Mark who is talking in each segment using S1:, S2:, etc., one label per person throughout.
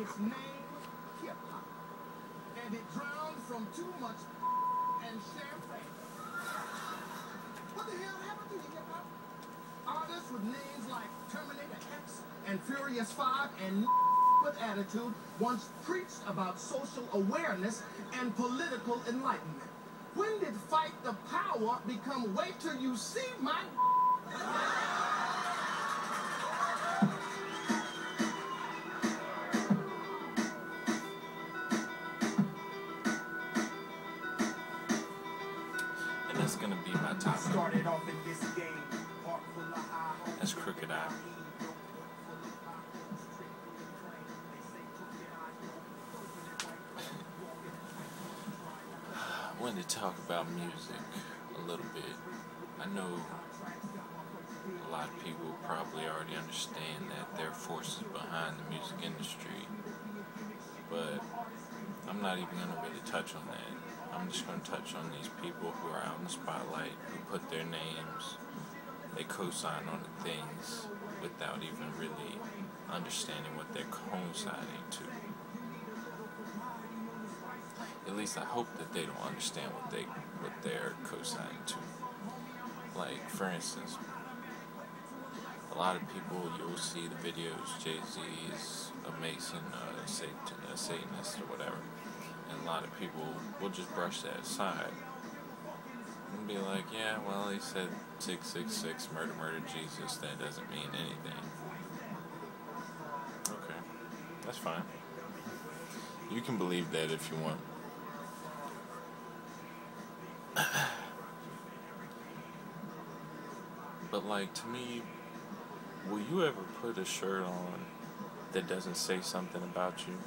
S1: its name HipHop, and it drowned from too much and champagne. What the hell happened to HipHop? Artists with names like Terminator X and Furious 5 and with attitude once preached about social awareness and political enlightenment. When did fight the power become wait till you see my
S2: And that's gonna be my topic.
S1: Started off in this game, heart full of high.
S2: That's Crooked Eye. I wanted to talk about music a little bit. I know a lot of people probably already understand that there are forces behind the music industry, but I'm not even going to really touch on that. I'm just going to touch on these people who are out in the spotlight, who put their names, they co-sign on the things without even really understanding what they're coinciding to. At least I hope that they don't understand what they're co-signing to. Like, for instance, a lot of people, you'll see the videos, Jay-Z is a Mason, a Satanist or whatever, and a lot of people will just brush that aside and be like, yeah, well, he said 666, murder, Jesus, that doesn't mean anything. Okay, that's fine. You can believe that if you want. But, like, to me, will you ever put a shirt on that doesn't say something about you?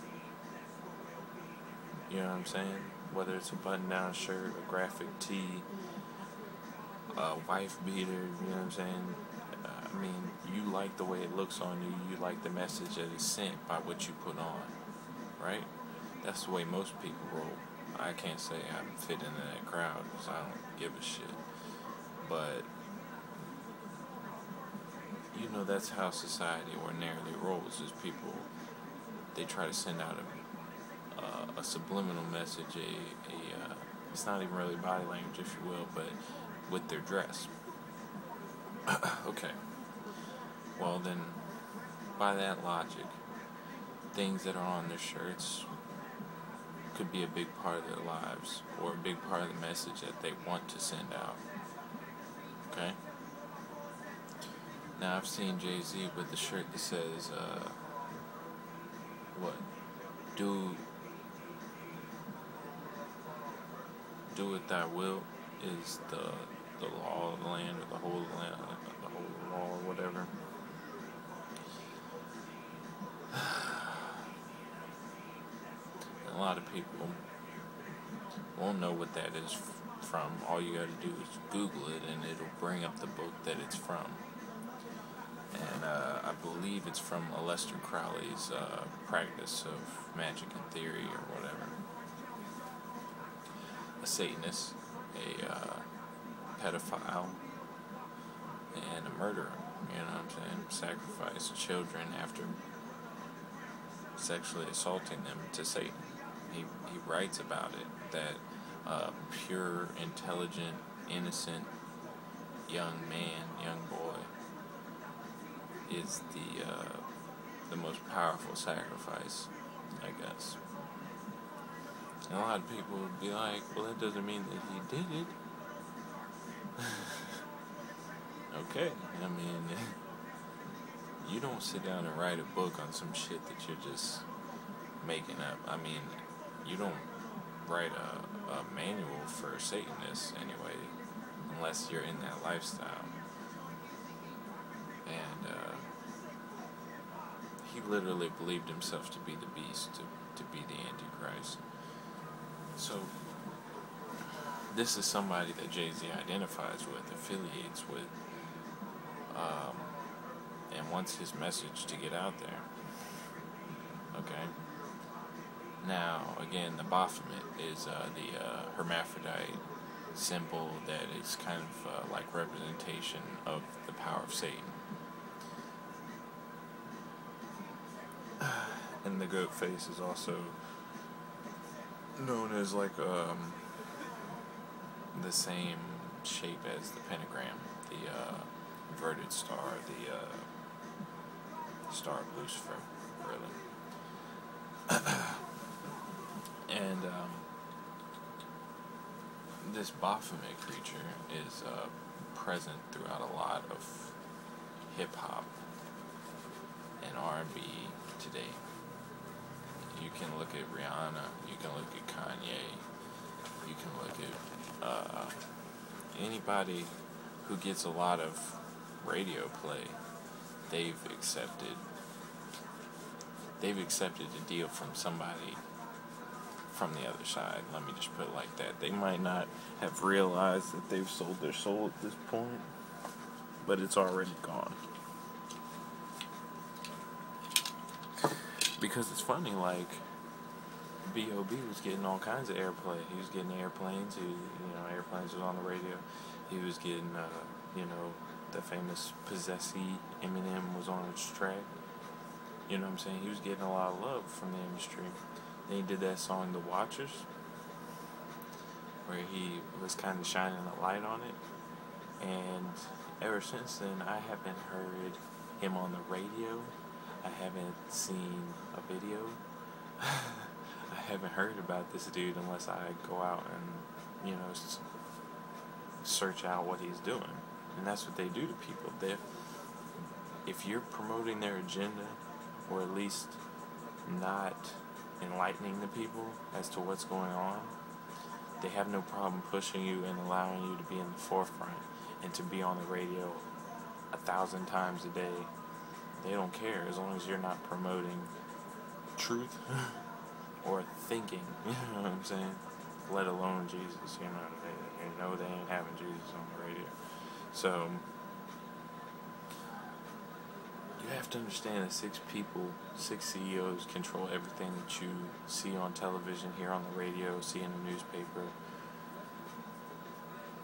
S2: You know what I'm saying? Whether it's a button-down shirt, a graphic tee, a wife beater, you know what I'm saying? I mean, you like the way it looks on you. You like the message that is sent by what you put on, right? That's the way most people roll. I can't say I fit into that crowd because I don't give a shit. But you know, that's how society ordinarily rolls. Is people, they try to send out a subliminal message, it's not even really body language, if you will, but with their dress. Okay. Well then, by that logic, things that are on their shirts could be a big part of their lives, or a big part of the message that they want to send out. Okay? Now, I've seen Jay-Z with the shirt that says, do what thy will is the law of the land, or the whole land, the whole law, or whatever. A lot of people won't know what that is from. All you gotta do is Google it, and it'll bring up the book that it's from. And I believe it's from Aleister Crowley's Practice of Magic and Theory, or whatever. A Satanist, a pedophile, and a murderer. You know what I'm saying? Sacrifice children after sexually assaulting them to Satan. He writes about it, that pure, intelligent, innocent young man, young boy, is the most powerful sacrifice, I guess. And a lot of people would be like, well, that doesn't mean that he did it. Okay, I mean, you don't sit down and write a book on some shit that you're just making up. I mean, you don't write a manual for Satanists anyway, unless you're in that lifestyle. And he literally believed himself to be the beast, to be the Antichrist. So this is somebody that Jay-Z identifies with, affiliates with, and wants his message to get out there. Okay. Now, again, the Baphomet is the hermaphrodite symbol that is kind of like representation of the power of Satan. And the goat face is also known as like the same shape as the pentagram, the inverted star, the star of Lucifer, really. And this Baphomet creature is present throughout a lot of hip-hop and R&B today. You can look at Rihanna, you can look at Kanye, you can look at anybody who gets a lot of radio play. They've accepted a deal from somebody from the other side. Let me just put it like that. They might not have realized that they've sold their soul at this point, but it's already gone. Because it's funny, like, B.O.B. was getting all kinds of airplay. He was getting airplanes. Airplanes was on the radio. He was getting, the famous Possessy Eminem was on his track. You know what I'm saying? He was getting a lot of love from the industry. Then he did that song, The Watchers, where he was kind of shining a light on it. And ever since then, I haven't heard him on the radio. I haven't seen a video. I haven't heard about this dude unless I go out and, search out what he's doing. And that's what they do to people. If you're promoting their agenda, or at least not enlightening the people as to what's going on, they have no problem pushing you and allowing you to be in the forefront and to be on the radio 1,000 times a day. They don't care as long as you're not promoting truth or thinking, you know what I'm saying? Let alone Jesus, they ain't having Jesus on the radio. So you have to understand that 6 CEOs control everything that you see on television, hear on the radio, see in the newspaper.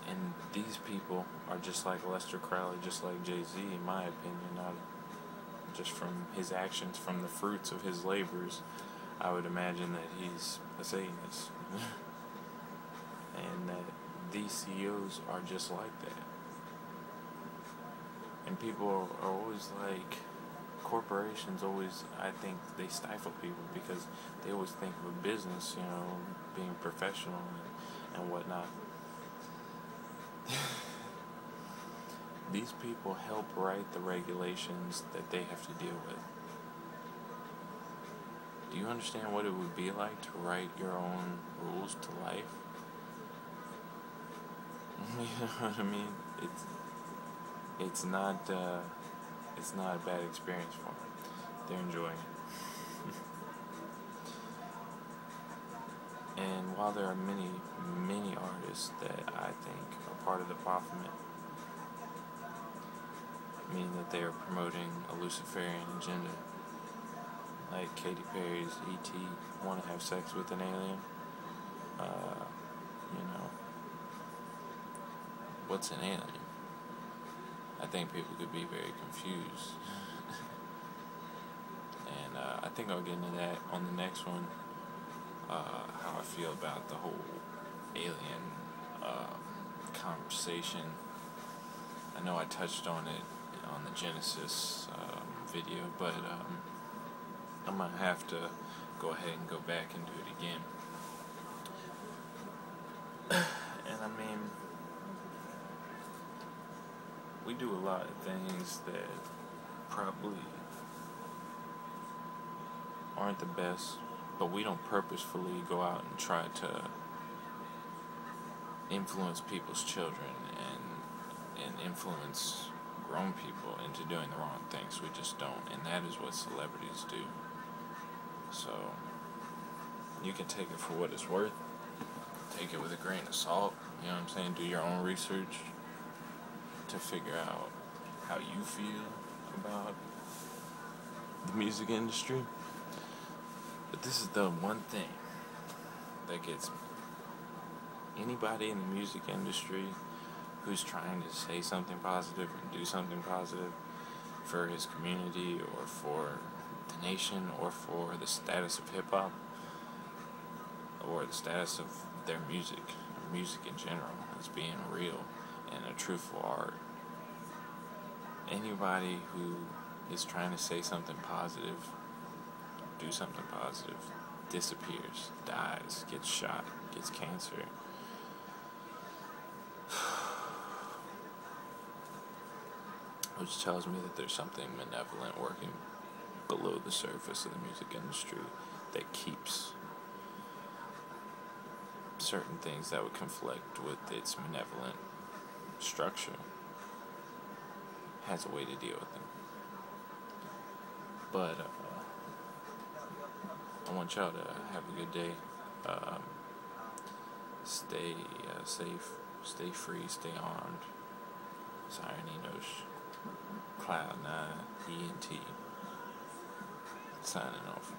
S2: And these people are just like Lester Crowley, just like Jay-Z, in my opinion, not just from his actions, from the fruits of his labors. I would imagine that he's a Satanist. And that these CEOs are just like that. And people are always like, corporations always, I think, they stifle people because they always think of a business, being professional and whatnot. These people help write the regulations that they have to deal with. Do you understand what it would be like to write your own rules to life? You know what I mean? It's not a bad experience for them. They're enjoying it. And while there are many, many artists that I think are part of the Baphomet, meaning that they are promoting a Luciferian agenda, like Katy Perry's E.T. want to have sex with an alien. What's an alien? I think people could be very confused. And I think I'll get into that on the next one, how I feel about the whole alien conversation. I know I touched on it on the Genesis video, but I'm going to have to go ahead and go back and do it again. And I mean, we do a lot of things that probably aren't the best, but we don't purposefully go out and try to influence people's children and influence grown people into doing the wrong things. We just don't, and that is what celebrities do. So you can take it for what it's worth. Take it with a grain of salt. You know what I'm saying? Do your own research to figure out how you feel about the music industry. But this is the one thing that gets me. Anybody in the music industry who's trying to say something positive and do something positive for his community or for the the nation or for the status of hip-hop or the status of their music in general as being real and a truthful art. Anybody who is trying to say something positive, do something positive, disappears, dies, gets shot, gets cancer. Which tells me that there's something malevolent working below the surface of the music industry that keeps certain things that would conflict with its malevolent structure, has a way to deal with them. But I want y'all to have a good day. Stay safe, stay free, stay armed. Sireninos, Cloud9, ENT, signing off.